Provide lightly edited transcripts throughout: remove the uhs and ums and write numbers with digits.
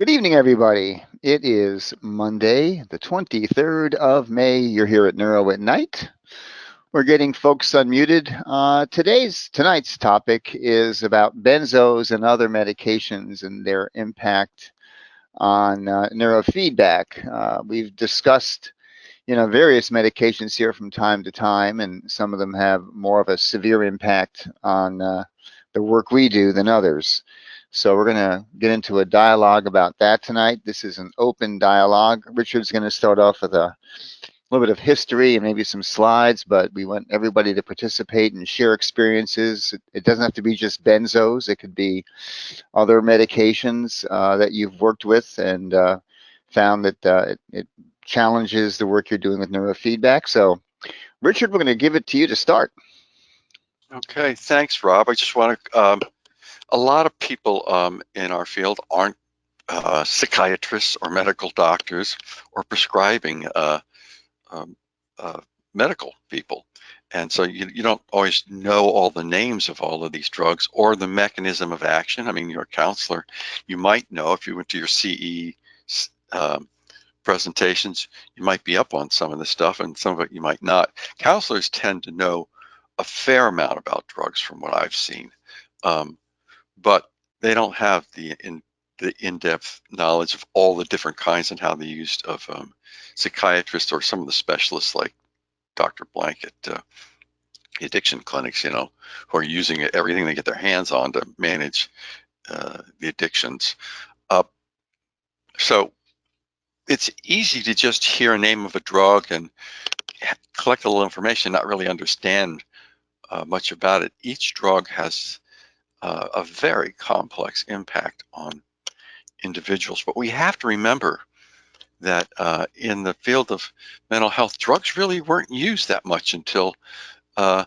Good evening, everybody. It is Monday, the 23rd of May. You're here at Neuro at Night. We're getting folks unmuted. Tonight's topic is about benzos and other medications and their impact on neurofeedback. We've discussed, various medications here from time to time, and some of them have more of a severe impact on the work we do than others. So we're going to get into a dialogue about that tonight. This is an open dialogue. Richard's going to start off with a little bit of history and maybe some slides, but we want everybody to participate and share experiences. It doesn't have to be just benzos. It could be other medications that you've worked with and found that it challenges the work you're doing with neurofeedback. So, Richard, we're going to give it to you to start. Okay, thanks, Rob. I just want to, a lot of people in our field aren't psychiatrists or medical doctors or prescribing um, uh, medical people. And so you don't always know all the names of all of these drugs or the mechanism of action. I mean, you're a counselor. You might know if you went to your CE presentations, you might be up on some of this stuff and some of it you might not. Counselors tend to know a fair amount about drugs from what I've seen, um, but they don't have the in-depth knowledge of all the different kinds and how they're used of psychiatrists or some of the specialists like Dr. Blanket, the addiction clinics, who are using everything they get their hands on to manage the addictions. Uh, so it's easy to just hear a name of a drug and collect a little information, not really understand much about it. Each drug has a very complex impact on individuals, but we have to remember that in the field of mental health, drugs really weren't used that much until uh,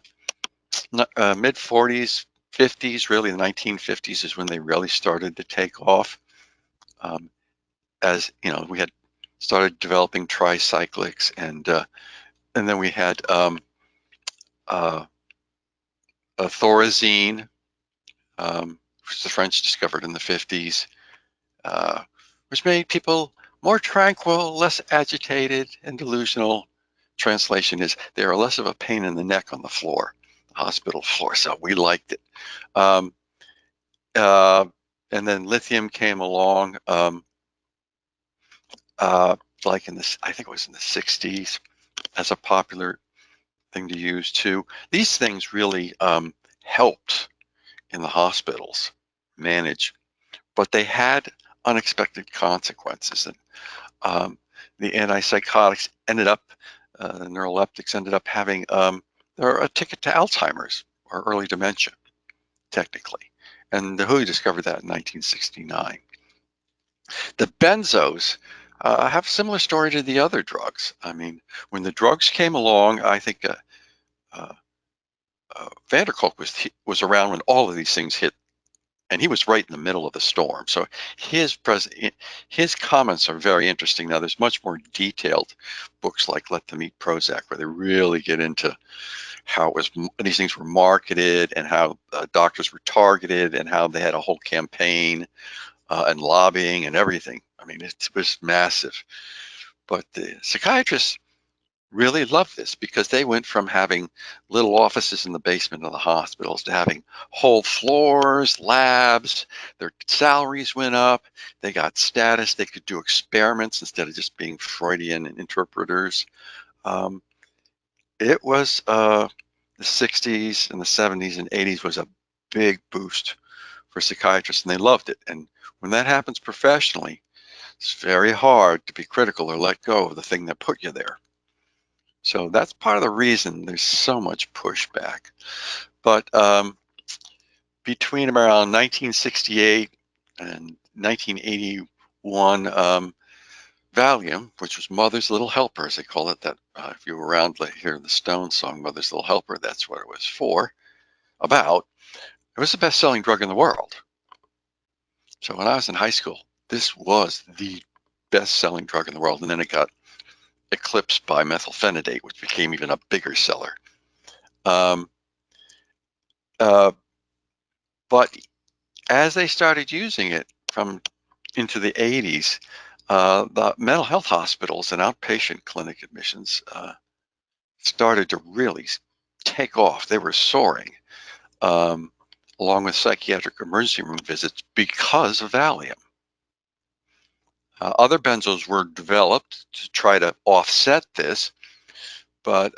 mid 40s, 50s. Really, the 1950s is when they really started to take off. As you know, we had started developing tricyclics, and then we had uh, thorazine, which the French discovered in the 50s, which made people more tranquil, less agitated, and delusional. Translation is they are less of a pain in the neck on the floor, the hospital floor. So we liked it. Um, uh, and then lithium came along, uh, like in this, I think it was in the 60s, as a popular thing to use too. These things really helped in the hospitals manage, but they had unexpected consequences. And the antipsychotics ended up, the neuroleptics ended up having, they're a ticket to Alzheimer's or early dementia, technically. And the WHO discovered that in 1969. The benzos have a similar story to the other drugs. I mean, when the drugs came along, I think uh, Van der Kolk was around when all of these things hit, and he was right in the middle of the storm. So his comments are very interesting. Now, there's much more detailed books like Let Them Eat Prozac, where they really get into how these things were marketed and how doctors were targeted and how they had a whole campaign and lobbying and everything. I mean, it was massive. But the psychiatrists really loved this because they went from having little offices in the basement of the hospitals to having whole floors, labs. Their salaries went up. They got status. They could do experiments instead of just being Freudian interpreters. Um, it was the 60s and the 70s and 80s was a big boost for psychiatrists, and they loved it. And when that happens professionally, it's very hard to be critical or let go of the thing that put you there. So that's part of the reason there's so much pushback. But between around 1968 and 1981, Valium, which was Mother's Little Helper, as they call it, that if you were around to hear the Stones song Mother's Little Helper, that's what it was for, about. It was the best-selling drug in the world. So when I was in high school, this was the best-selling drug in the world, and then it got eclipsed by methylphenidate, which became even a bigger seller. Um, uh, but as they started using it from into the 80s, the mental health hospitals and outpatient clinic admissions started to really take off. They were soaring, um, along with psychiatric emergency room visits because of Valium. Other benzos were developed to try to offset this, but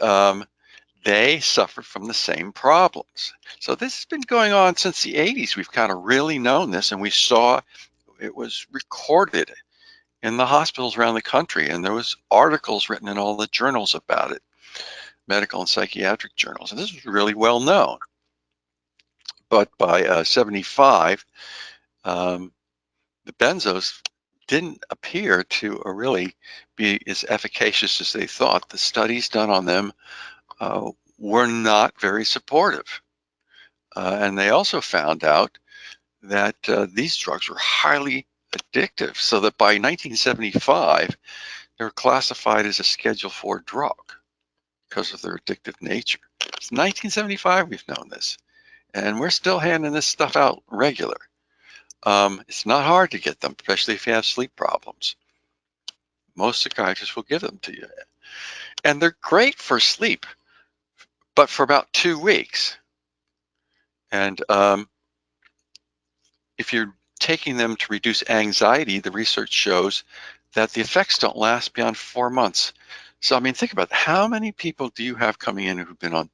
they suffered from the same problems. So this has been going on since the 80s. We've kind of really known this, and we saw it was recorded in the hospitals around the country, and there was articles written in all the journals about it, medical and psychiatric journals, and this was really well known. But by 75, um, the benzos didn't appear to really be as efficacious as they thought. The studies done on them were not very supportive. And they also found out that these drugs were highly addictive, so that by 1975, they were classified as a Schedule IV drug because of their addictive nature. It's 1975 we've known this, and we're still handing this stuff out regular. It's not hard to get them, especially if you have sleep problems. Most psychiatrists will give them to you. And they're great for sleep, but for about 2 weeks. And if you're taking them to reduce anxiety, the research shows that the effects don't last beyond 4 months. So, I mean, think about it. How many people do you have coming in who've been on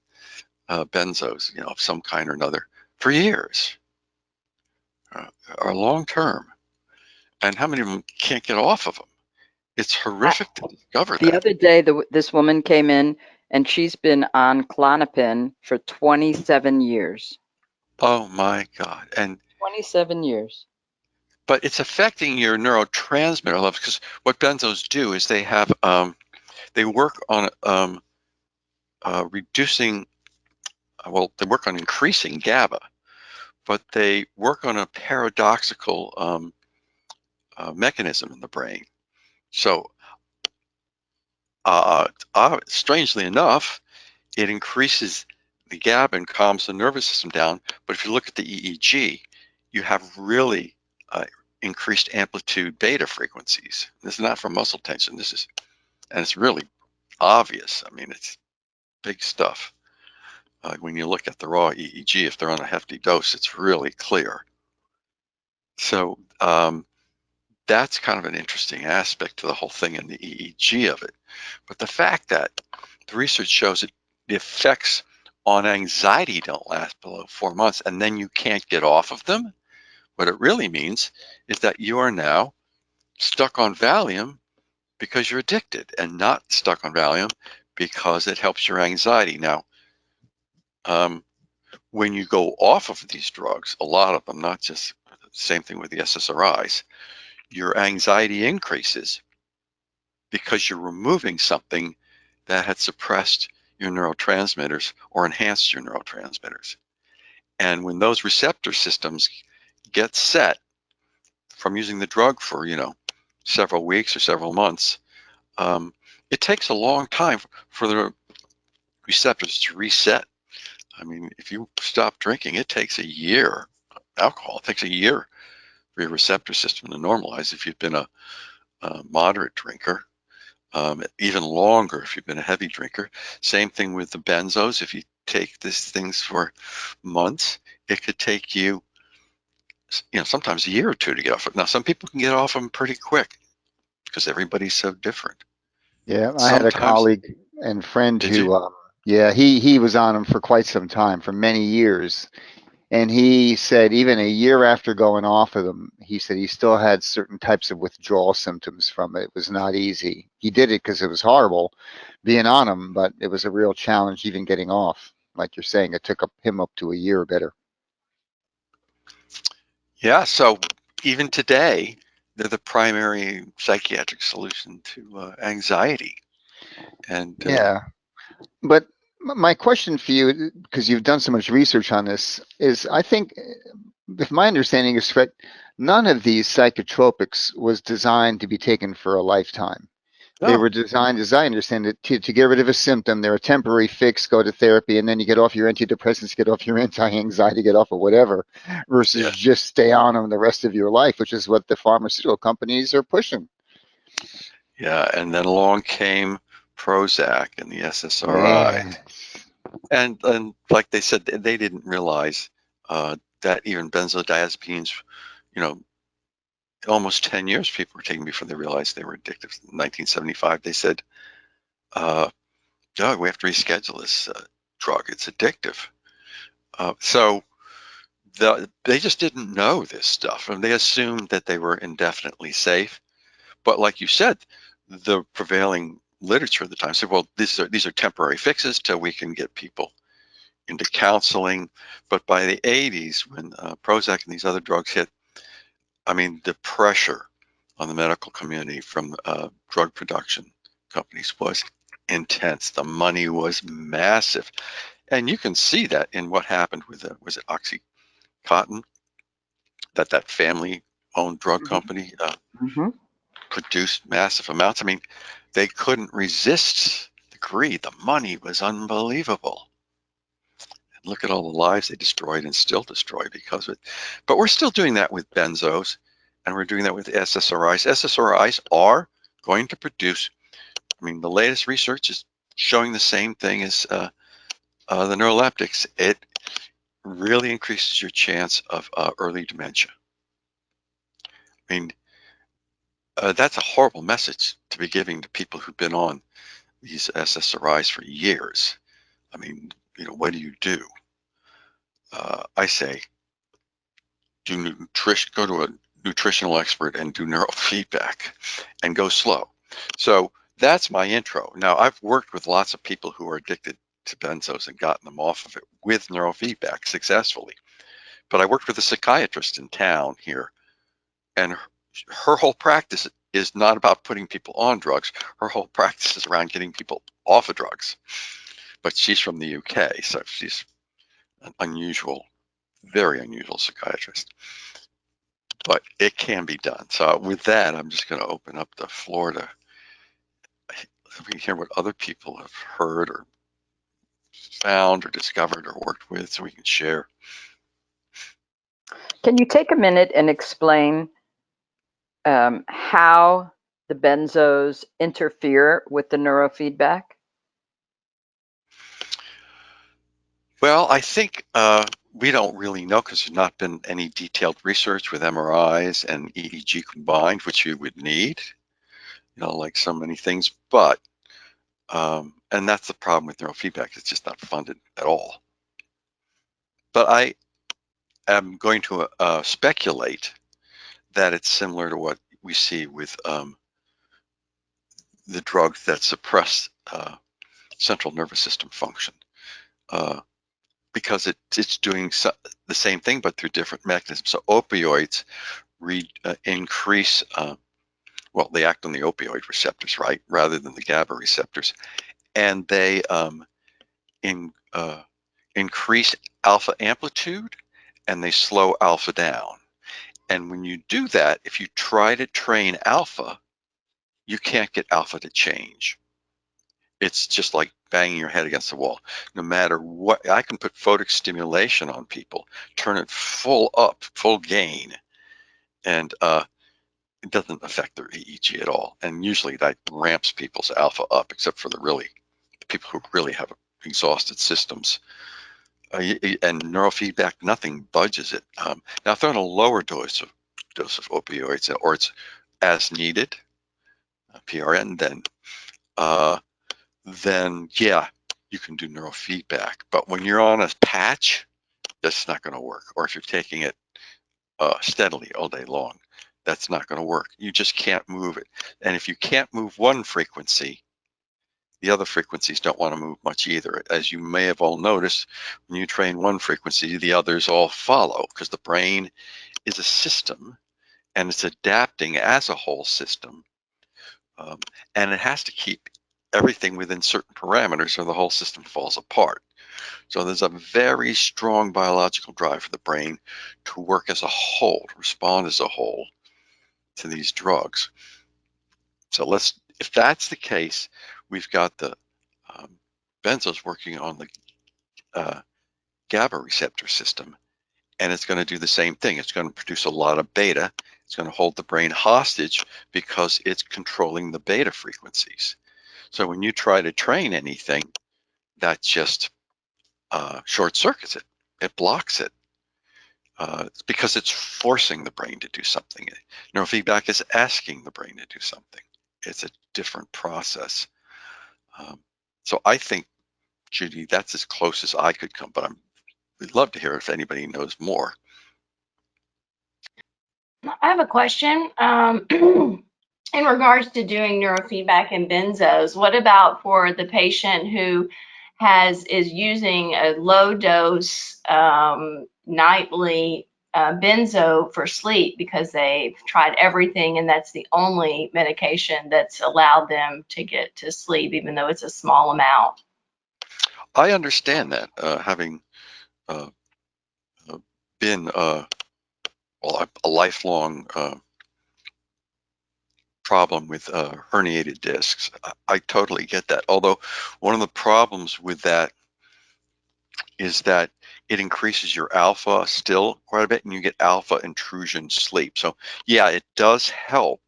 benzos, of some kind or another for years or long term? And how many of them can't get off of them? It's I, horrific to discover the that. other day, this woman came in and she's been on Klonopin for 27 years. Oh my God. And 27 years. but it's affecting your neurotransmitter levels, because what benzos do is they work on reducing, well, they work on increasing GABA, but they work on a paradoxical mechanism in the brain. So, strangely enough, it increases the GABA and calms the nervous system down. But if you look at the EEG, you have really increased amplitude beta frequencies. This is not from muscle tension. And it's really obvious. I mean, it's big stuff. When you look at the raw EEG, if they're on a hefty dose, it's really clear. So that's kind of an interesting aspect to the whole thing in the EEG of it. But the fact that the research shows that the effects on anxiety don't last below 4 months, and then you can't get off of them, what it really means is that you are now stuck on Valium because you're addicted, and not stuck on Valium because it helps your anxiety. Now, when you go off of these drugs, a lot of them, not just the same thing with the SSRIs, your anxiety increases because you're removing something that had suppressed your neurotransmitters or enhanced your neurotransmitters. And when those receptor systems get set from using the drug for, several weeks or several months, it takes a long time for the receptors to reset. I mean, if you stop drinking, it takes a year. Alcohol, it takes a year for your receptor system to normalize if you've been a moderate drinker, even longer if you've been a heavy drinker. Same thing with the benzos. If you take these things for months, it could take you, sometimes a year or two to get off it. Now, some people can get off them pretty quick because everybody's so different. Yeah, I had a Sometimes, colleague and friend did you? who, yeah, he was on them for quite some time, for many years. And he said even a year after going off of them, he said he still had certain types of withdrawal symptoms from it. It was not easy. He did it because it was horrible being on them, but it was a real challenge even getting off. Like you're saying, it took him up to a year or better. Yeah, so even today, they're the primary psychiatric solution to anxiety. And Yeah. But my question for you, because you've done so much research on this, is I think, if my understanding is correct, none of these psychotropics was designed to be taken for a lifetime. They No. were designed, as I understand it, to get rid of a symptom. They're a temporary fix, go to therapy, and then you get off your antidepressants, get off your anti-anxiety, get off of whatever, versus Yeah. just stay on them the rest of your life, which is what the pharmaceutical companies are pushing. Yeah. And then along came Prozac and the SSRIs. Yeah. And like they said, they didn't realize that even benzodiazepines, you know, almost 10 years people were taking before they realized they were addictive. In 1975, they said, "Oh, we have to reschedule this drug. It's addictive." So they just didn't know this stuff, and they assumed that they were indefinitely safe. But like you said, the prevailing literature at the time said, "Well, these are temporary fixes till we can get people into counseling." But by the 80s, when Prozac and these other drugs hit, I mean, the pressure on the medical community from drug production companies was intense. The money was massive. And you can see that in what happened with, was it Oxycontin, that family-owned drug Mhm. company Mhm. produced massive amounts. I mean, they couldn't resist the greed. The money was unbelievable. Look at all the lives they destroyed and still destroy because of it. But we're still doing that with benzos, and we're doing that with SSRIs. SSRIs are going to produce, I mean, the latest research is showing the same thing as the neuroleptics. It really increases your chance of early dementia. I mean, that's a horrible message to be giving to people who've been on these SSRIs for years. I mean, what do you do? I say do nutrition, go to a nutritional expert and do neurofeedback and go slow. So that's my intro. Now, I've worked with lots of people who are addicted to benzos and gotten them off of it with neurofeedback successfully. But I worked with a psychiatrist in town here, and her whole practice is not about putting people on drugs. Her whole practice is around getting people off of drugs. But she's from the UK, so she's an unusual, very unusual psychiatrist. But it can be done. So with that, I'm just going to open up the floor to we can hear what other people have heard or found or discovered or worked with, so we can share. Can you take a minute and explain how the benzos interfere with the neurofeedback? Well, I think we don't really know because there's not been any detailed research with MRIs and EEG combined, which you would need, like so many things. But and that's the problem with neurofeedback; it's just not funded at all. But I am going to speculate that it's similar to what we see with the drugs that suppress central nervous system function, because it's doing the same thing but through different mechanisms. So opioids increase, well, they act on the opioid receptors, right, rather than the GABA receptors, and they in, increase alpha amplitude and they slow alpha down. And when you do that, if you try to train alpha, you can't get alpha to change. It's just like banging your head against the wall. No matter what, I can put photic stimulation on people, turn it full up, full gain, and it doesn't affect their EEG at all. And usually that ramps people's alpha up, except for the people who really have exhausted systems. And neurofeedback, nothing budges it. Now, if they're on a lower dose of opioids, or it's as needed, PRN, then yeah, you can do neurofeedback. But when you're on a patch, that's not going to work. Or if you're taking it steadily all day long, that's not going to work. You just can't move it. And if you can't move one frequency, the other frequencies don't want to move much either. As you may have all noticed, when you train one frequency, the others all follow, because the brain is a system and it's adapting as a whole system. And it has to keep everything within certain parameters or the whole system falls apart. So there's a very strong biological drive for the brain to work as a whole, to respond as a whole to these drugs. So if that's the case, we've got the benzos working on the GABA receptor system, and it's going to do the same thing. It's going to produce a lot of beta. It's going to hold the brain hostage because it's controlling the beta frequencies. So when you try to train anything, that just short circuits it. It blocks it. It's because it's forcing the brain to do something. Neurofeedback is asking the brain to do something. It's a different process. So I think, Judy, that's as close as I could come, but we'd love to hear if anybody knows more. I have a question. In regards to doing neurofeedback and benzos, what about for the patient who is using a low dose nightly benzo for sleep because they've tried everything and that's the only medication that's allowed them to get to sleep, even though it's a small amount? I understand that, having been well, a lifelong problem with herniated discs. I totally get that. Although one of the problems with that is that it increases your alpha still quite a bit, and you get alpha intrusion sleep. So yeah, it does help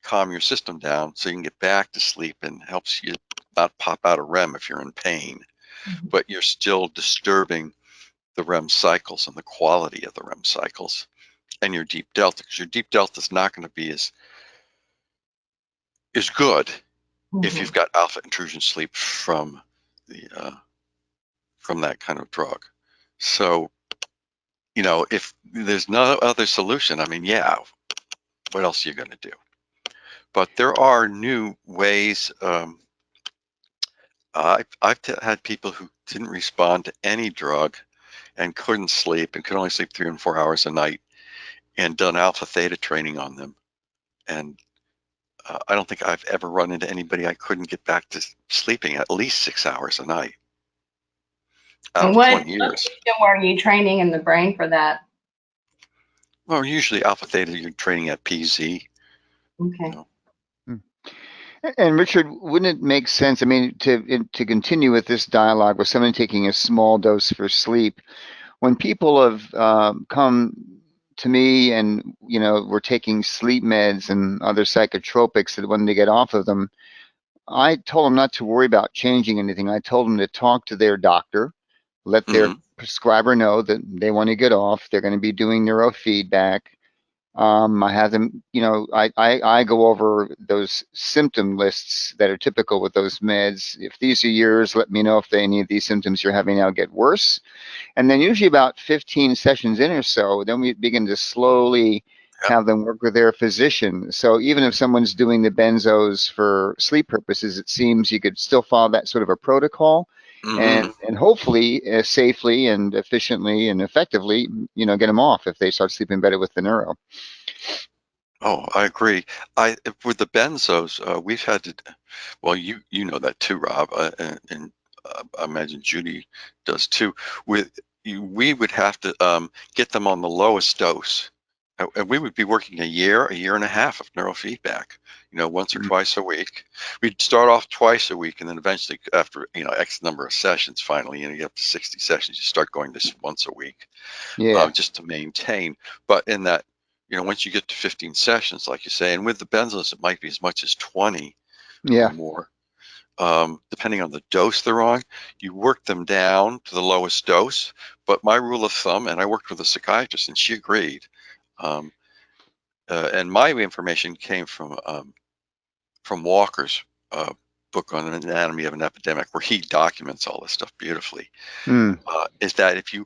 calm your system down so you can get back to sleep, and helps you not pop out of REM if you're in pain. Mm-hmm. But you're still disturbing the REM cycles and the quality of the REM cycles and your deep delta, because your deep delta is not going to be as good if you've got alpha intrusion sleep from that kind of drug. So, if there's no other solution, I mean, yeah, what else are you going to do? But there are new ways. I've had people who didn't respond to any drug and couldn't sleep and could only sleep 3 and 4 hours a night, and done alpha theta training on them. And I don't think I've ever run into anybody I couldn't get back to sleeping at least 6 hours a night out And of what 20 years. were you training in the brain for that? Well, usually alpha theta, you're training at PZ. Okay. And Richard, wouldn't it make sense? I mean, to continue with this dialogue with someone taking a small dose for sleep, when people have come to me and we're taking sleep meds and other psychotropics, that when they get off of them, I told them not to worry about changing anything. I told them to talk to their doctor, let their prescriber know that they want to get off. They're going to be doing neurofeedback. I have them, I go over those symptom lists that are typical with those meds. If these are yours, let me know if any of these symptoms you're having now get worse. And then usually about 15 sessions in or so, then we begin to slowly have them work with their physician. So even if someone's doing the benzos for sleep purposes, it seems you could still follow that sort of a protocol, and hopefully safely and efficiently and effectively, get them off if they start sleeping better with the neuro. Oh, I agree. With the benzos, we've had to. Well, you know that too, Rob, and I imagine Judy does too. We would have to get them on the lowest dose, and we would be working a year and a half of neurofeedback. Once or twice a week. We'd start off twice a week, and then eventually, after X number of sessions, finally, you get up to 60 sessions, you start going this once a week, just to maintain. But in that, once you get to 15 sessions, like you say, and with the benzos, it might be as much as 20 or more, depending on the dose they're on. You work them down to the lowest dose. But my rule of thumb, and I worked with a psychiatrist, and she agreed. And my information came from Walker's book on an anatomy of an epidemic, where he documents all this stuff beautifully. Is that if you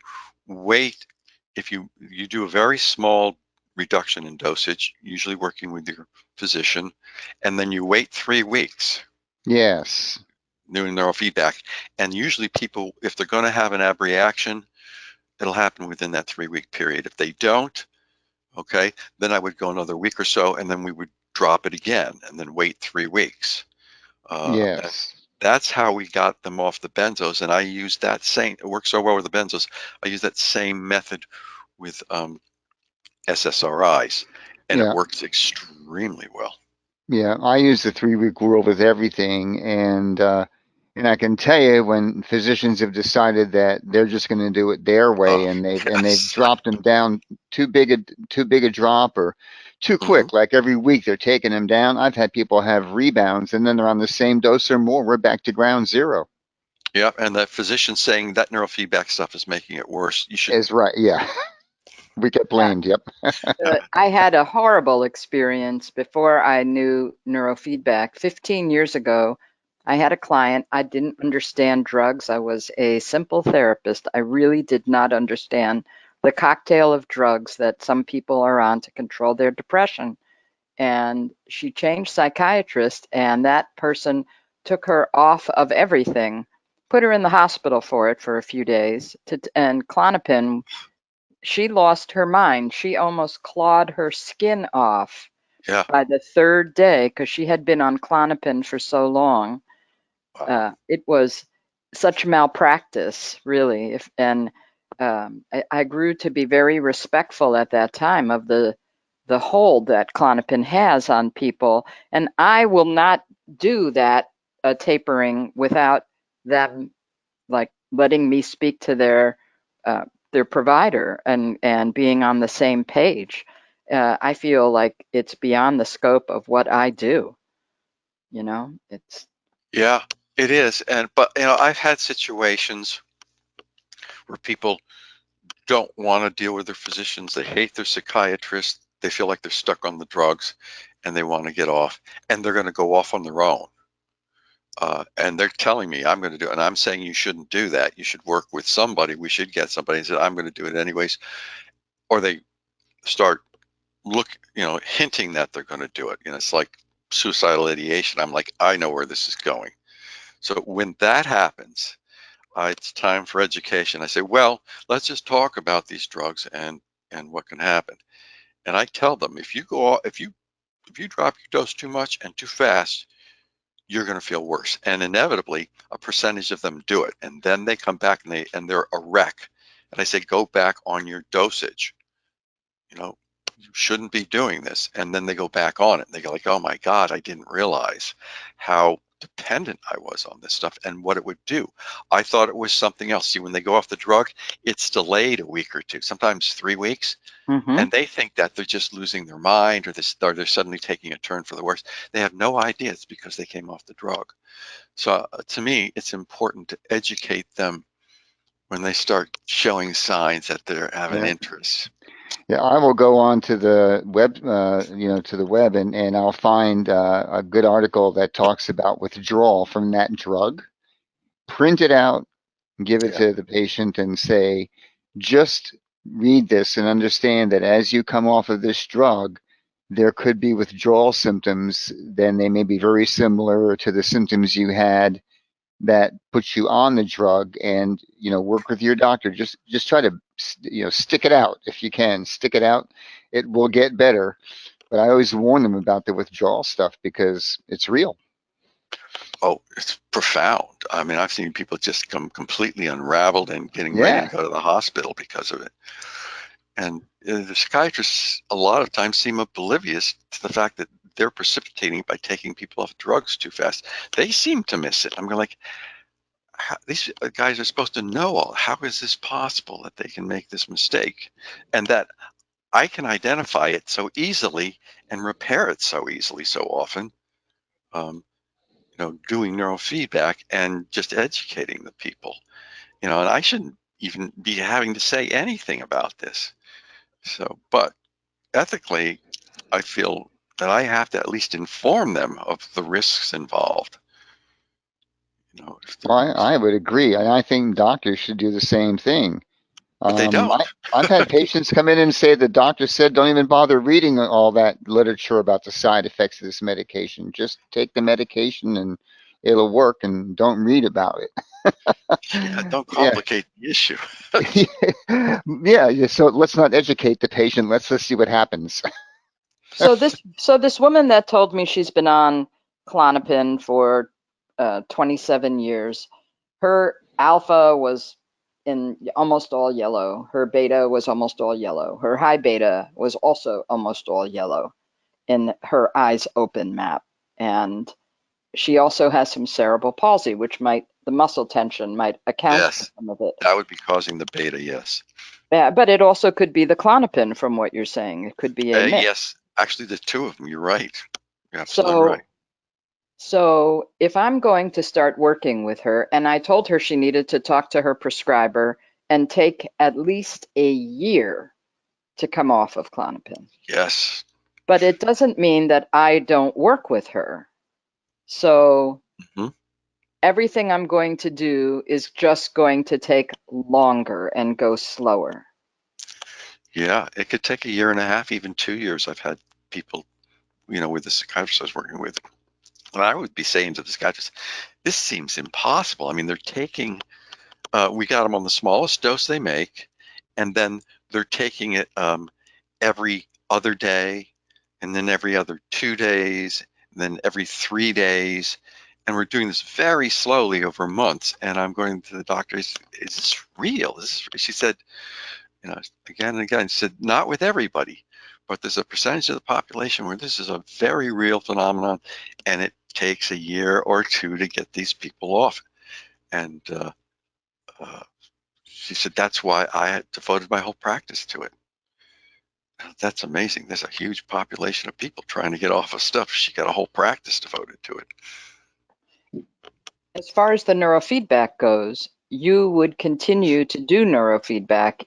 do a very small reduction in dosage, usually working with your physician, and then you wait 3 weeks. Yes. Doing neurofeedback, and usually people, if they're going to have an abreaction, it'll happen within that 3-week period. If they don't, okay, then I would go another week or so, and then we would drop it again, and then wait 3 weeks. Yes. That's how we got them off the benzos, and I use that same. It works so well with the benzos. I use that same method with SSRIs, and it works extremely well. Yeah, I use the 3 week rule with everything, and I can tell you when physicians have decided that they're just going to do it their Oh, way, and they've yes. dropped them down too big a drop or too Hmm. quick. Like every week they're taking them down. I've had people have rebounds, and then they're on the same dose or more. We're back to ground zero. Yeah, and that physician saying that neurofeedback stuff is making it worse. You should. Is right. Yeah, we get Yeah. blamed. Yep. I had a horrible experience before I knew neurofeedback. 15 years ago, I had a client. I didn't understand drugs. I was a simple therapist. I really did not understand the cocktail of drugs that some people are on to control their depression. And she changed psychiatrist, and that person took her off of everything, put her in the hospital for it for a few days. And Klonopin, she lost her mind. She almost clawed her skin off Yeah. by the third day because she had been on Klonopin for so long. Wow. It was such malpractice, really. I grew to be very respectful at that time of the hold that Klonopin has on people, and I will not do that tapering without them like letting me speak to their provider and being on the same page. I feel like it's beyond the scope of what I do. You know, it's Yeah, it is. And but I've had situations where people don't want to deal with their physicians. They hate their psychiatrist. They feel like they're stuck on the drugs, and they want to get off, and they're going to go off on their own. And they're telling me I'm going to do it, and I'm saying you shouldn't do that. You should work with somebody. We should get somebody. And said I'm going to do it anyways, or they start hinting that they're going to do it. It's like suicidal ideation. I'm like, I know where this is going. So when that happens, it's time for education. I say, well, let's just talk about these drugs and what can happen. And I tell them, if you drop your dose too much and too fast, you're going to feel worse. And inevitably, a percentage of them do it, and then they come back and they're a wreck. And I say, go back on your dosage. You shouldn't be doing this. And then they go back on it. And they go like, oh my God, I didn't realize how dependent I was on this stuff and what it would do. I thought it was something else. See, when they go off the drug, it's delayed a week or two, sometimes 3 weeks. mm-hmm. And they think that they're just losing their mind or they're suddenly taking a turn for the worse. They have no idea it's because they came off the drug. So to me, it's important to educate them when they start showing signs that they have an Yeah. interest. Yeah, I will go on to the web, to the web, and I'll find a good article that talks about withdrawal from that drug. Print it out, give it Yeah. to the patient, and say, just read this and understand that as you come off of this drug, there could be withdrawal symptoms. Then they may be very similar to the symptoms you had that puts you on the drug, and work with your doctor. Just try to stick it out. If you can stick it out, it will get better. But I always warn them about the withdrawal stuff because it's real. Oh, it's profound. I mean, I've seen people just come completely unraveled and getting ready to Yeah. go to the hospital because of it. And the psychiatrists a lot of times seem oblivious to the fact that they're precipitating by taking people off drugs too fast. They seem to miss it. I'm going like, these guys are supposed to know all. How is this possible that they can make this mistake? And that I can identify it so easily and repair it so easily so often. Doing neurofeedback and just educating the people, and I shouldn't even be having to say anything about this. So, but ethically, I feel that I have to at least inform them of the risks involved. If Well, I would agree, and I think doctors should do the same thing. but they don't. I've had patients come in and say the doctor said don't even bother reading all that literature about the side effects of this medication. Just take the medication and it'll work, and don't read about Yeah, it. don't Yeah. complicate the issue. Yeah. So let's not educate the patient. Let's see what happens. So this woman that told me she's been on Klonopin for 27 years, her alpha was in almost all yellow. Her beta was almost all yellow. Her high beta was also almost all yellow. in her eyes open map. And she also has some cerebral palsy, which might, the muscle tension might account for Yes, some of it. that would be causing the beta. Yes. Yeah, but it also could be the Klonopin from what you're saying. It could be a mix. Yes, actually, the two of them. You're right. You're absolutely right. So if I'm going to start working with her, and I told her she needed to talk to her prescriber and take at least a year to come off of Klonopin. Yes. But it doesn't mean that I don't work with her. So everything I'm going to do is just going to take longer and go slower. Yeah, it could take a year and a half, even 2 years. I've had people, with the psychiatrist I was working with, and I would be saying to the psychiatrist, this seems impossible. I mean, they're taking, we got them on the smallest dose they make, and then they're taking it every other day, and then every other 2 days, and then every 3 days. And we're doing this very slowly over months. And I'm going to the doctor, is this real? She said, again and again, she said, not with everybody, but there's a percentage of the population where this is a very real phenomenon, and it takes a year or two to get these people off. And she said, that's why I had devoted my whole practice to it. That's amazing. There's a huge population of people trying to get off of stuff. She got a whole practice devoted to it. As far as the neurofeedback goes, you would continue to do neurofeedback,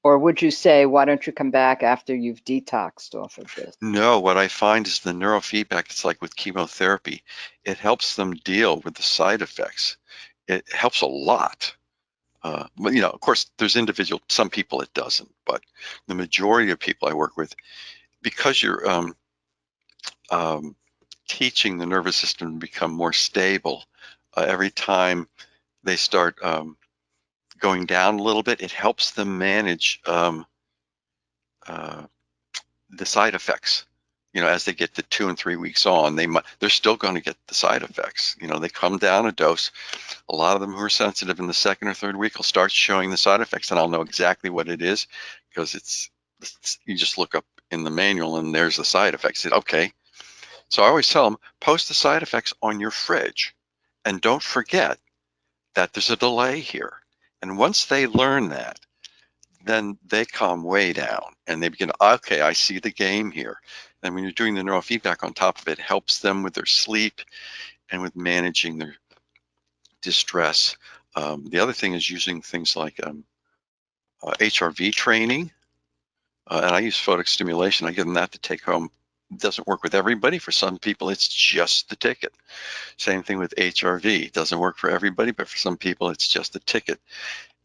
or would you say, why don't you come back after you've detoxed off of this? No, what I find is the neurofeedback, it's like with chemotherapy, it helps them deal with the side effects. It helps a lot. But, of course, there's some people it doesn't, but the majority of people I work with, because you're teaching the nervous system to become more stable, every time they start going down a little bit, it helps them manage the side effects. As they get to 2 and 3 weeks on, they're still going to get the side effects. They come down a dose. A lot of them who are sensitive in the second or third week will start showing the side effects, and I'll know exactly what it is because it's you just look up in the manual and there's the side effects. Okay. So I always tell them, post the side effects on your fridge, and don't forget that there's a delay here. And once they learn that, then they calm way down and they begin, okay, I see the game here. And when you're doing the neurofeedback on top of it, helps them with their sleep and with managing their distress. The other thing is using things like HRV training. And I use photic stimulation. I give them that to take home. It doesn't work with everybody. For some people, it's just the ticket. Same thing with HRV. It doesn't work for everybody, but for some people, it's just the ticket.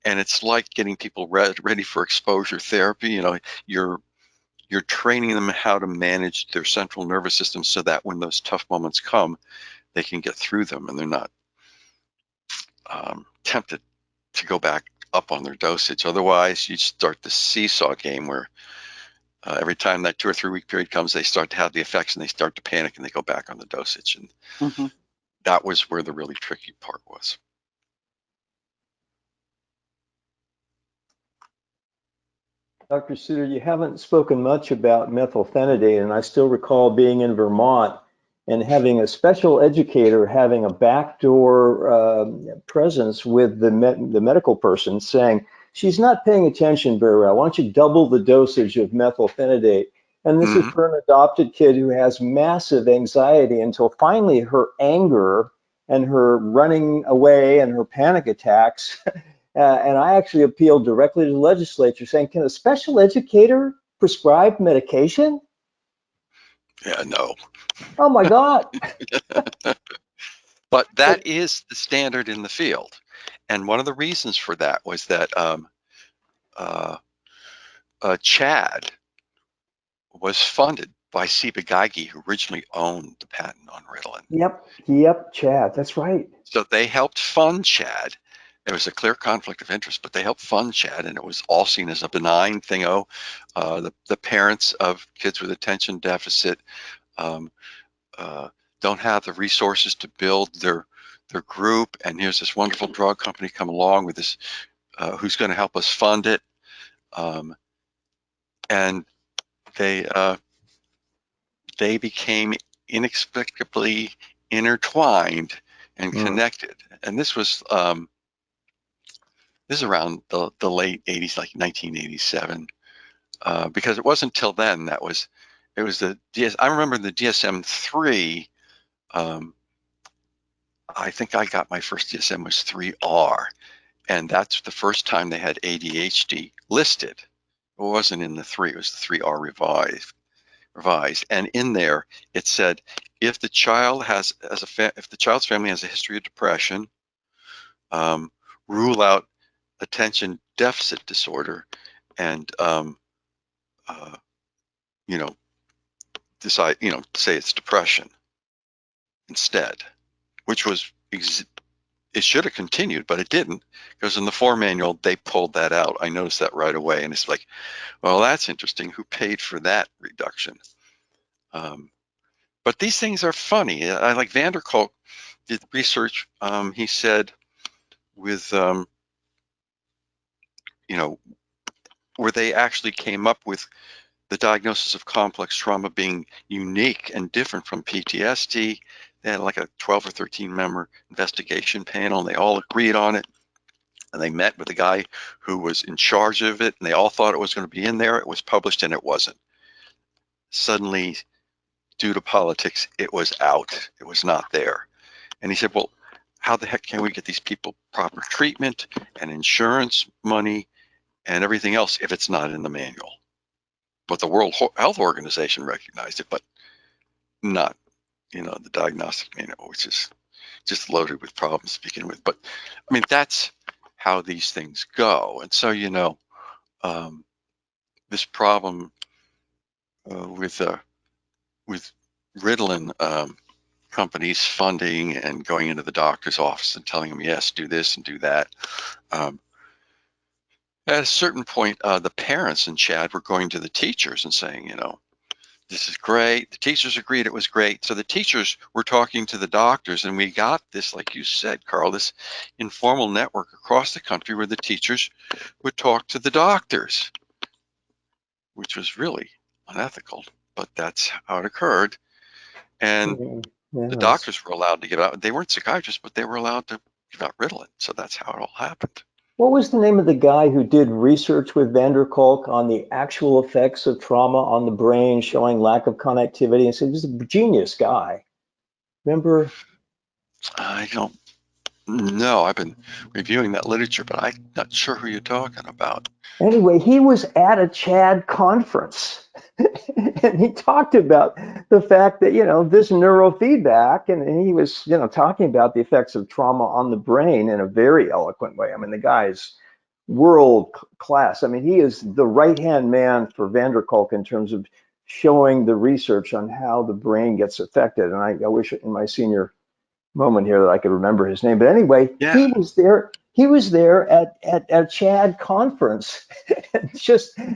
And it's like getting people ready for exposure therapy. You're training them how to manage their central nervous system so that when those tough moments come, they can get through them and they're not tempted to go back up on their dosage. Otherwise, you start the seesaw game where every time that 2 or 3 week period comes, they start to have the effects and they start to panic and they go back on the dosage. And that was where the really tricky part was. Dr. Suter, you haven't spoken much about methylphenidate, and I still recall being in Vermont and having a special educator having a backdoor presence with the medical person saying, she's not paying attention very well. Why don't you double the dosage of methylphenidate? And this is for an adopted kid who has massive anxiety until finally her anger and her running away and her panic attacks and I actually appealed directly to the legislature saying, can a special educator prescribe medication? Yeah, no. Oh my God. But that is the standard in the field. And one of the reasons for that was that Chad was funded by Ciba Geigy, who originally owned the patent on Ritalin. Yep, Chad, that's right. So they helped fund Chad. There was a clear conflict of interest, but they helped fund Chad, and it was all seen as a benign thing. The parents of kids with attention deficit don't have the resources to build their group, and here's this wonderful drug company come along with this, who's going to help us fund it, and they they became inexplicably intertwined and connected. And this was this is around the late 80s, like 1987, because it wasn't until then it was the I remember the DSM-3. I think I got my first DSM was 3R, and that's the first time they had ADHD listed. It wasn't in the 3; it was the 3R revised, and in there it said if the child has if the child's family has a history of depression, rule out attention deficit disorder, and you know, decide, say it's depression instead, which was it should have continued, but it didn't, because in the 4 manual they pulled that out. I noticed that right away, and it's like, well, that's interesting. Who paid for that reduction? But these things are funny. I like van der Kolk did research. He said with where they actually came up with the diagnosis of complex trauma being unique and different from PTSD. They had like a 12 or 13 member investigation panel, and they all agreed on it. And they met with the guy who was in charge of it, and they all thought it was going to be in there. It was published, and it wasn't. Suddenly, due to politics, it was out. It was not there. And he said, well, how the heck can we get these people proper treatment and insurance money and everything else if it's not in the manual? But the World Health Organization recognized it, but not, the diagnostic manual, which is just loaded with problems to begin with. But I mean, that's how these things go. And so, this problem with Ritalin companies funding and going into the doctor's office and telling them, yes, do this and do that. At a certain point, the parents and Chad were going to the teachers and saying, this is great. The teachers agreed it was great. So the teachers were talking to the doctors, and we got this, like you said, Carl, this informal network across the country where the teachers would talk to the doctors, which was really unethical, but that's how it occurred. And the doctors were allowed to give out. They weren't psychiatrists, but they were allowed to give out Ritalin. So that's how it all happened. What was the name of the guy who did research with van der Kolk on the actual effects of trauma on the brain, showing lack of connectivity? And so he was a genius guy. Remember? I don't know. I've been reviewing that literature, but I'm not sure who you're talking about. Anyway, he was at a CHAD conference and he talked about the fact that, this neurofeedback, and he was, talking about the effects of trauma on the brain in a very eloquent way. I mean, the guy's world class. I mean, he is the right-hand man for van der Kolk in terms of showing the research on how the brain gets affected. And I wish in my senior moment here that I could remember his name. But anyway, yeah. He was there at CHAD conference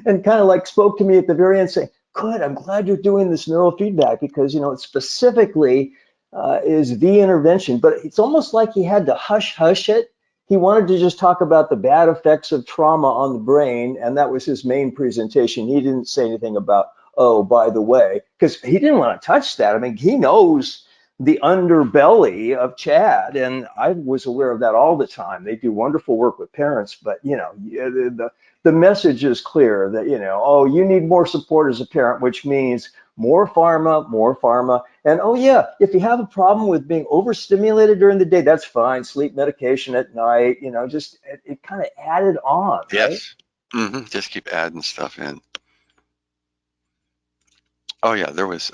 and kind of like spoke to me at the very end saying, good, I'm glad you're doing this neurofeedback because, it specifically is the intervention. But it's almost like he had to hush it. He wanted to just talk about the bad effects of trauma on the brain. And that was his main presentation. He didn't say anything about, oh, by the way, because he didn't want to touch that. I mean, he knows the underbelly of CHAD, and I was aware of that all the time. They do wonderful work with parents, but the message is clear that oh, you need more support as a parent, which means more pharma, and oh yeah, if you have a problem with being overstimulated during the day, that's fine. Sleep medication at night, just it kind of added on, yes. Right? Just keep adding stuff in. Oh yeah, there was.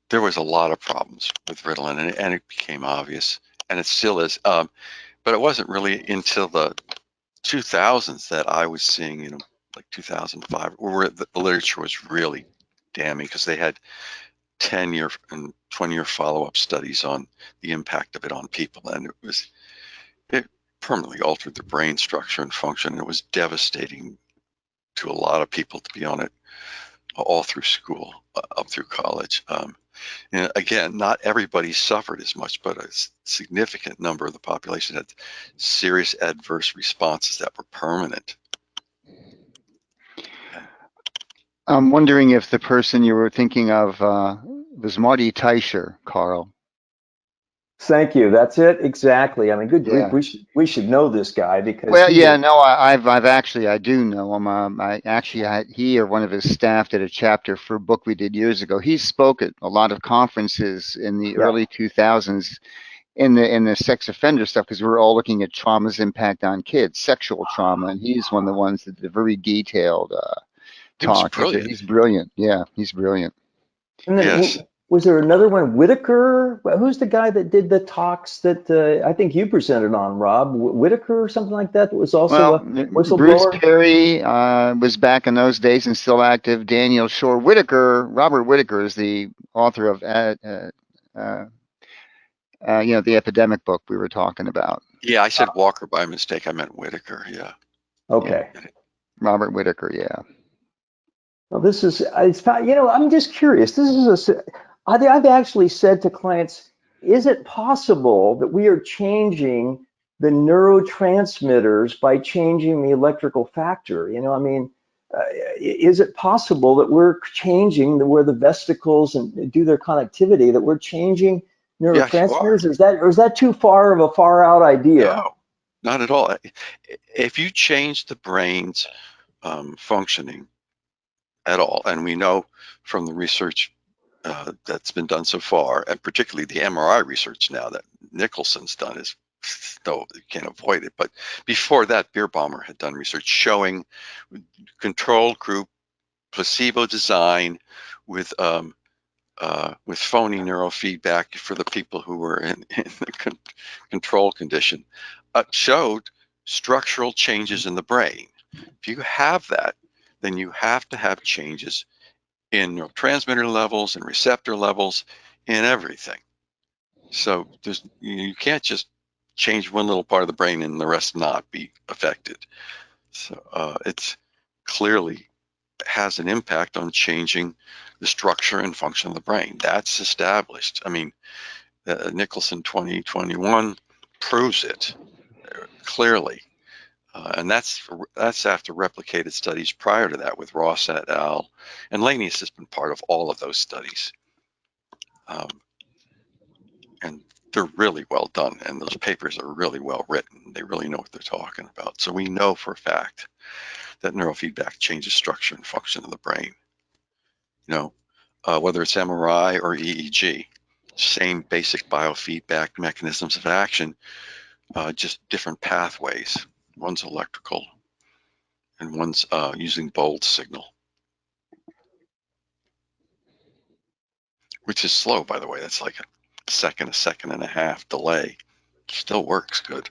There was a lot of problems with Ritalin, and it became obvious, and it still is. But it wasn't really until the 2000s that I was seeing, like 2005, where the literature was really damning because they had 10-year and 20-year follow-up studies on the impact of it on people, and it permanently altered their brain structure and function. And it was devastating to a lot of people to be on it all through school, up through college. And again, not everybody suffered as much, but a significant number of the population had serious adverse responses that were permanent. I'm wondering if the person you were thinking of was Marty Teicher, Carl. Thank you. That's it. Exactly. I mean, good grief. Yeah. We should know this guy because Well, he yeah, will. no, I've actually, I do know him. I actually had he or one of his staff did a chapter for a book we did years ago. He spoke at a lot of conferences in the Yeah. early 2000s in the sex offender stuff because we were all looking at trauma's impact on kids, sexual trauma, and he's one of the ones that did a very detailed He was talk. brilliant. He's brilliant. Yeah, he's brilliant. And then Yes. was there another one? Whitaker? Who's the guy that did the talks that I think you presented on, Rob? Whitaker or something like that? That was also Well, a Bruce whistleblower. Perry was back in those days and still active. Daniel Shore Whitaker, Robert Whitaker is the author of uh, the epidemic book we were talking about. Yeah, I said Walker by mistake. I meant Whitaker. Yeah. Yeah, Okay. Robert Whitaker. Yeah. Well, this is, I'm just curious. I've actually said to clients, is it possible that we are changing the neurotransmitters by changing the electrical factor? I mean, is it possible that we're changing where the vesicles and do their connectivity, that we're changing Yes, you are. neurotransmitters? Or is that too far of a far out idea? No, not at all. If you change the brain's functioning at all, and we know from the research that's been done so far, and particularly the MRI research now that Nicholson's done is, no, you can't avoid it. But before that, Bierbaumer had done research showing control group placebo design with phony neurofeedback for the people who were in the control condition, showed structural changes in the brain. If you have that, then you have to have changes in neurotransmitter levels and receptor levels in everything. So you can't just change one little part of the brain and the rest not be affected. So it's clearly has an impact on changing the structure and function of the brain. That's established. I mean, Nicholson 2021 proves it clearly. And that's after replicated studies prior to that with Ross et al. And Laney's has been part of all of those studies. And they're really well done. And those papers are really well written. They really know what they're talking about. So we know for a fact that neurofeedback changes structure and function of the brain. Whether it's MRI or EEG, same basic biofeedback mechanisms of action, just different pathways. One's electrical and one's using bold signal, which is slow, by the way. That's like a second and a half delay. Still works good.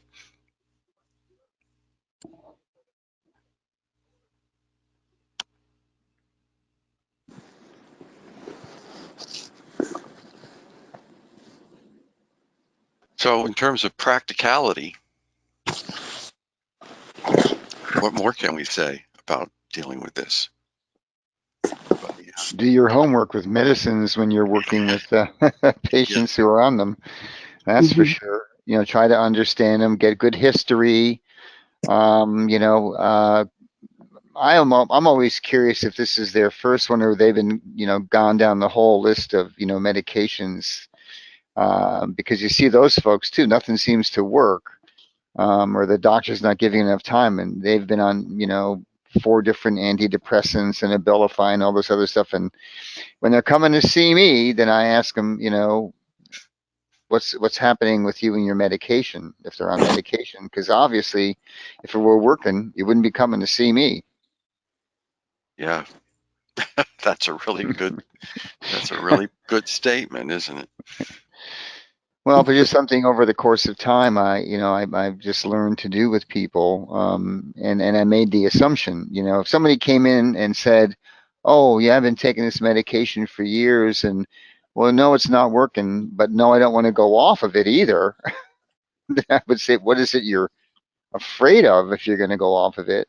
So in terms of practicality, what more can we say about dealing with this? Do your homework with medicines when you're working with Yeah. patients who are on them. That's for sure. Try to understand them, get good history. Um, you know, uh, I'm always curious if this is their first one or they've been gone down the whole list of medications because you see those folks too. Nothing seems to work, or the doctor's not giving enough time, and they've been on 4 different antidepressants and Abilify and all this other stuff. And when they're coming to see me, then I ask them, what's happening with you and your medication if they're on medication, because obviously, if it were working, you wouldn't be coming to see me. Yeah. That's a really good statement, isn't it? Well, but just something over the course of time, I've just learned to do with people, and I made the assumption, if somebody came in and said, "Oh, yeah, I've been taking this medication for years, and well, no, it's not working, but no, I don't want to go off of it either," then I would say, "What is it you're afraid of if you're going to go off of it?"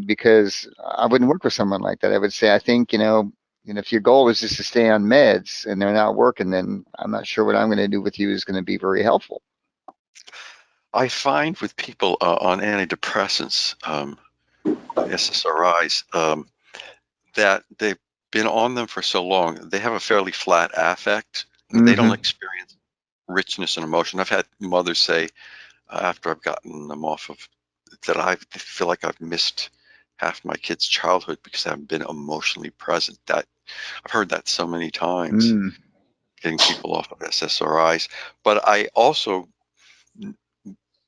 Because I wouldn't work with someone like that. I would say, I think, if your goal is just to stay on meds and they're not working, then I'm not sure what I'm going to do with you is going to be very helpful. I find with people on antidepressants, SSRIs, that they've been on them for so long, they have a fairly flat affect. They don't Mm-hmm. experience richness and emotion. I've had mothers say after I've gotten them off of that, I feel like I've missed half my kids' childhood because I haven't been emotionally present. That I've heard that so many times, Mm. getting people off of SSRIs. But I also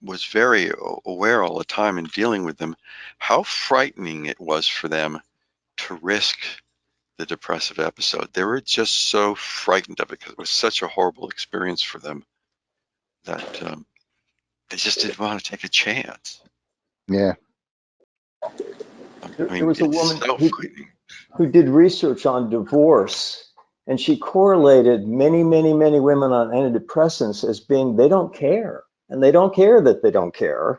was very aware all the time in dealing with them how frightening it was for them to risk the depressive episode. They were just so frightened of it because it was such a horrible experience for them that they just didn't want to take a chance. Yeah. I There mean, was a it's woman so frightening. who did research on divorce, and she correlated many, many, many women on antidepressants as being they don't care, and they don't care that they don't care.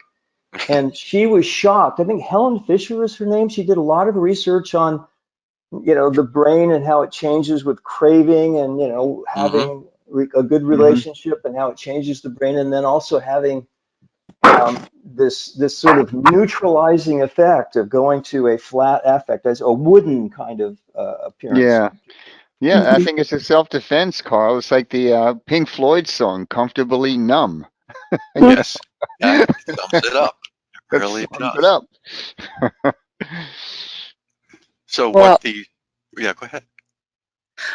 And she was shocked. I think Helen Fisher is her name. She did a lot of research on, the brain and how it changes with craving and, Mm-hmm. having a good Mm-hmm. relationship and how it changes the brain, and then also having this sort of neutralizing effect of going to a flat affect as a wooden kind of appearance. Yeah. Yeah. I Mhm. think it's a self-defense, Carl. It's like the Pink Floyd song, "Comfortably Numb." You Yes, that sums it up. It that really sums it does. up. So Well, yeah, go ahead.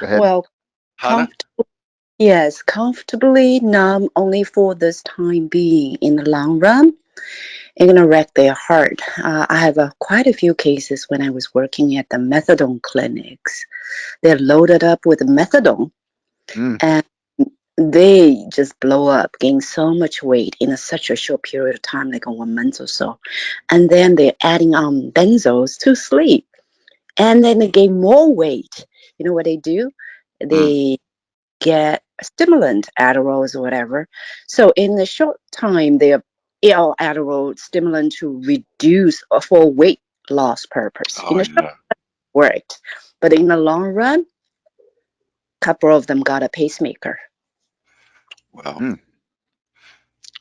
Go ahead. well, Hannah? yes, comfortably numb only for this time being. In the long run, it's gonna wreck their heart. I have quite a few cases when I was working at the methadone clinics. They're loaded up with methadone, Mm. and they just blow up, gain so much weight in such a short period of time, like 1 month or so. And then they're adding on benzos to sleep, and then they gain more weight. You know what they do? Mm. They get stimulant, Adderalls or whatever. So in the short time, they are Adderall stimulant to reduce for weight loss purpose. Oh, In the short yeah. worked, but in the long run, couple of them got a pacemaker. Well, Mm.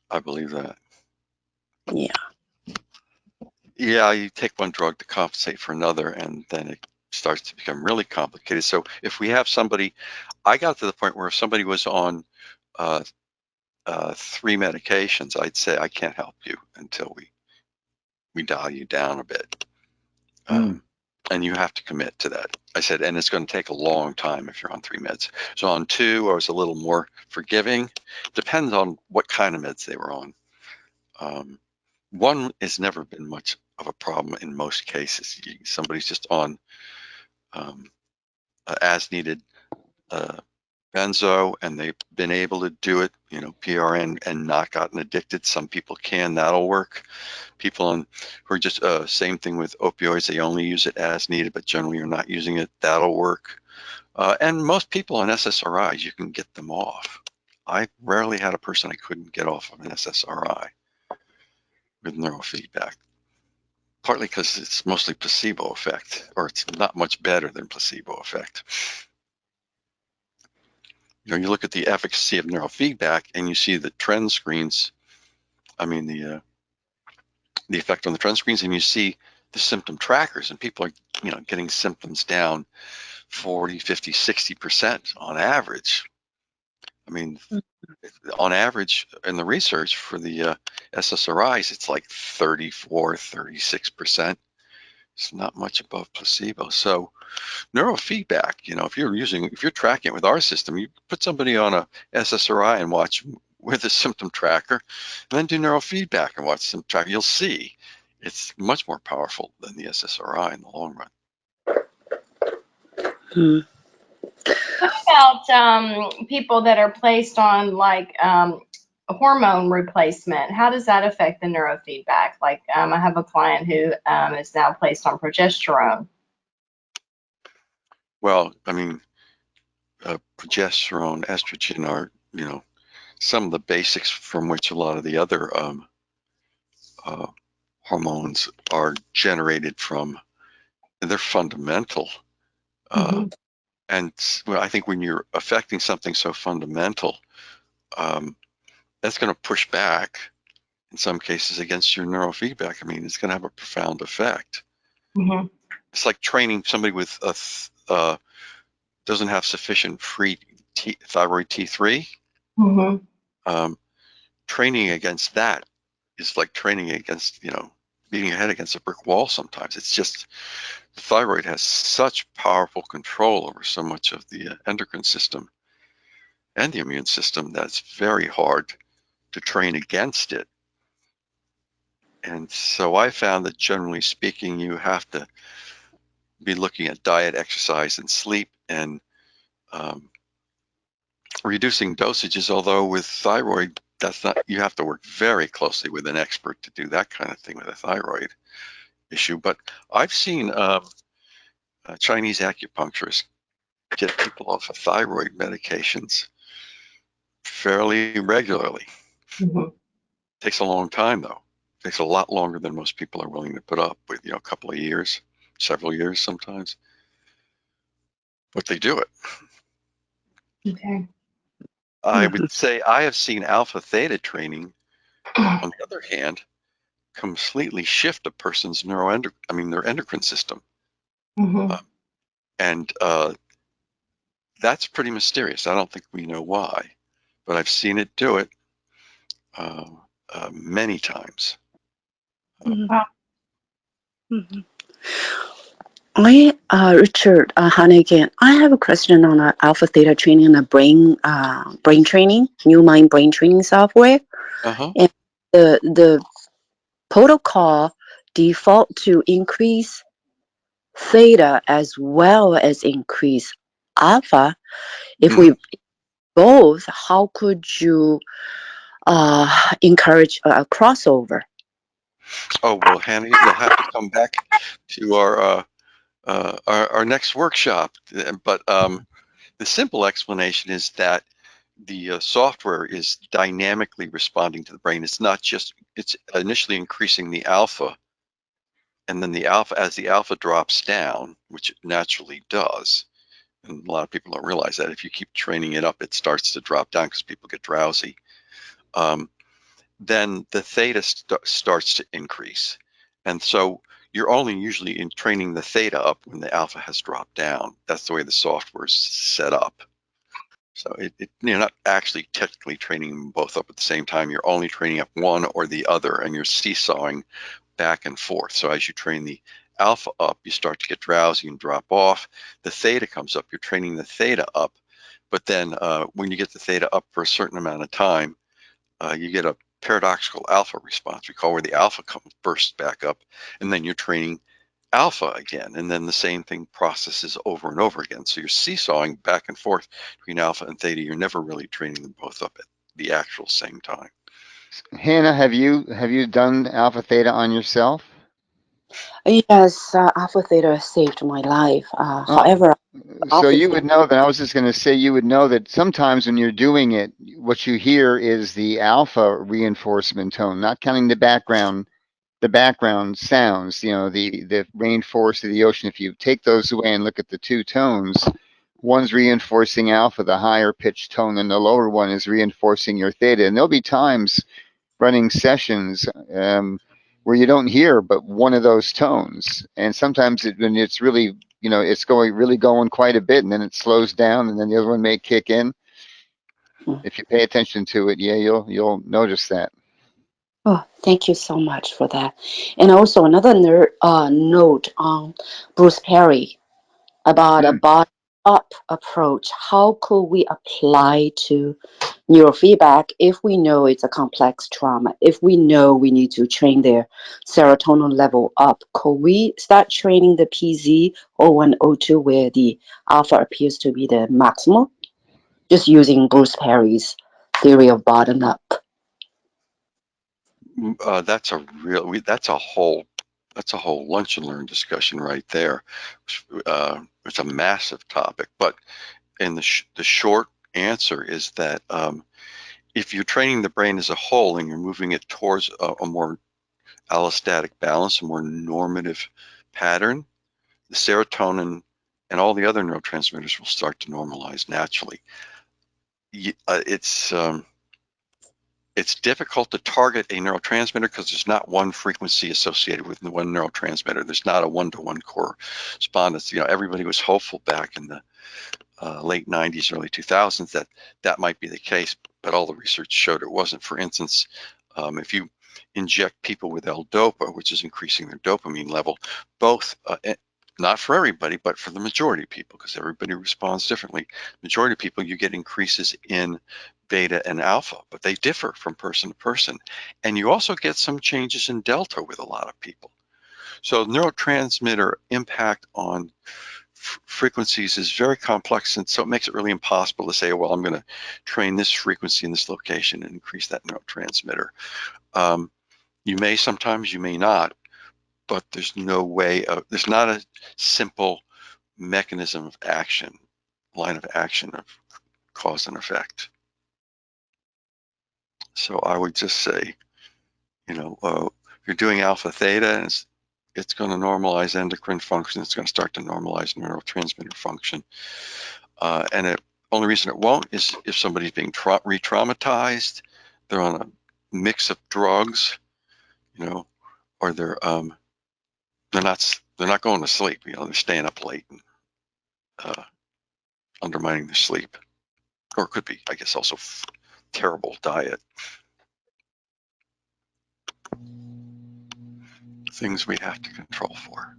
I believe that. Yeah. Yeah, you take one drug to compensate for another, and then it starts to become really complicated. So if we have somebody, I got to the point where if somebody was on uh, 3 medications, I'd say I can't help you until we dial you down a bit. Mm. And you have to commit to that. I said, and it's going to take a long time if you're on 3 meds. So on 2, I was a little more forgiving. Depends on what kind of meds they were on. 1 has never been much of a problem in most cases. Somebody's just on as needed benzo, and they've been able to do it, PRN, and not gotten addicted. Some people can, that'll work. People on who are just same thing with opioids, they only use it as needed, but generally you're not using it, that'll work. And most people on SSRIs, you can get them off. I rarely had a person I couldn't get off of an SSRI with neurofeedback, partly because it's mostly placebo effect, or it's not much better than placebo effect. You look at the efficacy of neurofeedback and you see the trend screens, I mean, the effect on the trend screens, and you see the symptom trackers, and people are, getting symptoms down 40, 50, 60% on average. I mean, on average in the research for the SSRIs, it's like 34, 36%. It's not much above placebo. So neurofeedback, if you're tracking it with our system, you put somebody on a SSRI and watch with a symptom tracker, and then do neurofeedback and watch symptom tracker. You'll see it's much more powerful than the SSRI in the long run. Hmm. What about people that are placed on like hormone replacement? How does that affect the neurofeedback? Like I have a client who is now placed on progesterone. Well, I mean, progesterone, estrogen are, some of the basics from which a lot of the other uh, hormones are generated from. And they're fundamental. Mm-hmm. And I think when you're affecting something so fundamental, that's going to push back in some cases against your neurofeedback. I mean, it's going to have a profound effect. Mm-hmm. it's like training somebody with doesn't have sufficient free thyroid T3. Mm-hmm. Training against that is like training against, beating your head against a brick wall sometimes. It's just the thyroid has such powerful control over so much of the endocrine system and the immune system that it's very hard to train against it. And so I found that generally speaking, you have to be looking at diet, exercise, and sleep, and reducing dosages. Although with thyroid, that's not, you have to work very closely with an expert to do that kind of thing with a thyroid issue. But I've seen Chinese acupuncturists get people off of thyroid medications fairly regularly. Mm-hmm. Takes a long time though. Takes a lot longer than most people are willing to put up with, a couple of years, several years sometimes. But they do it. Okay. I would say I have seen alpha theta training, on the other hand, completely shift a person's their endocrine system. Mm-hmm. And that's pretty mysterious. I don't think we know why, but I've seen it do it many times. Wow. Richard Hannigan, I have a question on alpha theta training and the brain training, new mind brain training software. Uh-huh. And the protocol default to increase theta as well as increase alpha. If we both, how could you encourage a crossover? Oh, well, Hannah, you'll have to come back to our next workshop. But the simple explanation is that the software is dynamically responding to the brain. It's not just, it's initially increasing the alpha, and then as the alpha drops down, which it naturally does, and a lot of people don't realize that if you keep training it up, it starts to drop down because people get drowsy. Then the theta starts to increase. And so you're only usually in training the theta up when the alpha has dropped down. That's the way the software is set up. So you're not actually technically training them both up at the same time. You're only training up one or the other, and you're seesawing back and forth. So as you train the alpha up, you start to get drowsy and drop off. The theta comes up, you're training the theta up. But then when you get the theta up for a certain amount of time, you get a paradoxical alpha response, we call, where the alpha bursts back up, and then you're training alpha again, and then the same thing processes over and over again. So you're seesawing back and forth between alpha and theta. You're never really training them both up at the actual same time. Hannah, have you done alpha theta on yourself? Yes, alpha theta saved my life. However, So alpha you theta, would know that. I was just going to say you would know that sometimes when you're doing it, what you hear is the alpha reinforcement tone, not counting the background sounds. The rainforest of the ocean. If you take those away and look at the two tones, one's reinforcing alpha, the higher pitched tone, and the lower one is reinforcing your theta. And there'll be times running sessions where you don't hear but one of those tones, and sometimes when it's really it's going quite a bit, and then it slows down, and then the other one may kick in. If you pay attention to it, yeah, you'll notice that. oh, thank you so much for that. And also another note on Bruce Perry about a Mm. bottom-up approach. How could we apply to neurofeedback if we know it's a complex trauma? If we know we need to train their serotonin level up, could we start training the PZ 0102 where the alpha appears to be the maximal? Just using Bruce Perry's theory of bottom up. That's a whole lunch and learn discussion right there. It's a massive topic, but in the short answer is that if you're training the brain as a whole and you're moving it towards a more allostatic balance, a more normative pattern, the serotonin and all the other neurotransmitters will start to normalize naturally. It's it's difficult to target a neurotransmitter because there's not one frequency associated with one neurotransmitter. There's not a one-to-one correspondence. Everybody was hopeful back in the late 90s, early 2000s that might be the case, but all the research showed it wasn't. For instance, if you inject people with L-DOPA, which is increasing their dopamine level, both not for everybody, but for the majority of people, because everybody responds differently. Majority of people, you get increases in beta and alpha, but they differ from person to person. And you also get some changes in delta with a lot of people. So neurotransmitter impact on frequencies is very complex, and so it makes it really impossible to say, well, I'm going to train this frequency in this location and increase that neurotransmitter. You may sometimes, you may not, but there's no way of, there's not a simple mechanism of action, line of action of cause and effect. So I would just say, if you're doing alpha theta, and it's going to normalize endocrine function, it's going to start to normalize neurotransmitter function. And the only reason it won't is if somebody's being re-traumatized, they're on a mix of drugs, or they're not going to sleep. They're staying up late and undermining their sleep, or it could be, I guess, also terrible diet. Things we have to control for.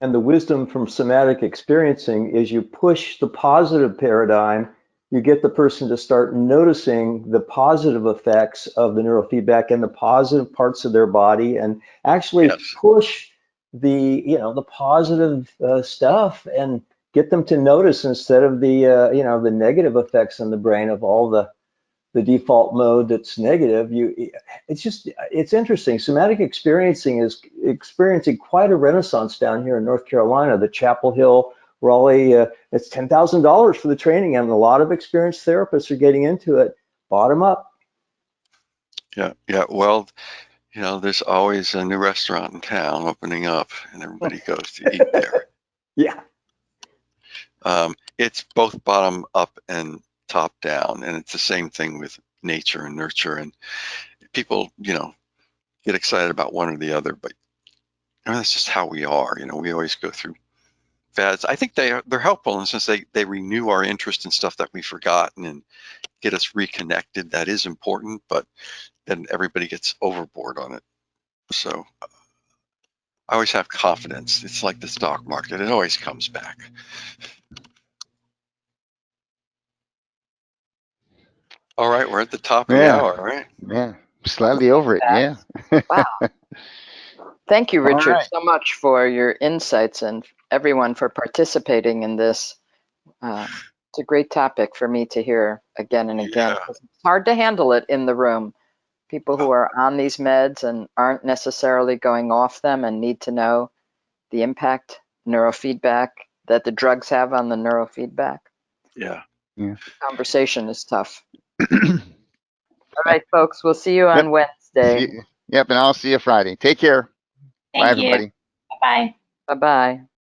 And the wisdom from somatic experiencing is you push the positive paradigm, you get the person to start noticing the positive effects of the neurofeedback and the positive parts of their body, and actually push the the positive stuff and get them to notice instead of the the negative effects in the brain of all the default mode that's negative. It's interesting. Somatic experiencing is experiencing quite a renaissance down here in North Carolina. The Chapel Hill, Raleigh, it's $10,000 for the training, and a lot of experienced therapists are getting into it bottom up. Yeah. Well, there's always a new restaurant in town opening up, and everybody goes to eat there. Yeah. It's both bottom up and top down, and it's the same thing with nature and nurture. And people, get excited about one or the other, but that's just how we are. We always go through fads. I think they're helpful in the sense they renew our interest in stuff that we've forgotten and get us reconnected. That is important, but then everybody gets overboard on it. So I always have confidence. It's like the stock market. It always comes back. All right, we're at the top of the hour, right? Yeah, slightly over it, yeah. Wow. Thank you, Richard, right. so much for your insights and everyone for participating in this. It's a great topic for me to hear again and again. Yeah. It's hard to handle it in the room. People who are on these meds and aren't necessarily going off them and need to know the impact neurofeedback that the drugs have on the neurofeedback. Yeah. Conversation is tough. All right, folks, we'll see you on Wednesday. Yep, and I'll see you Friday. Take care. Bye, Thank you. everybody. Bye-bye. Bye-bye.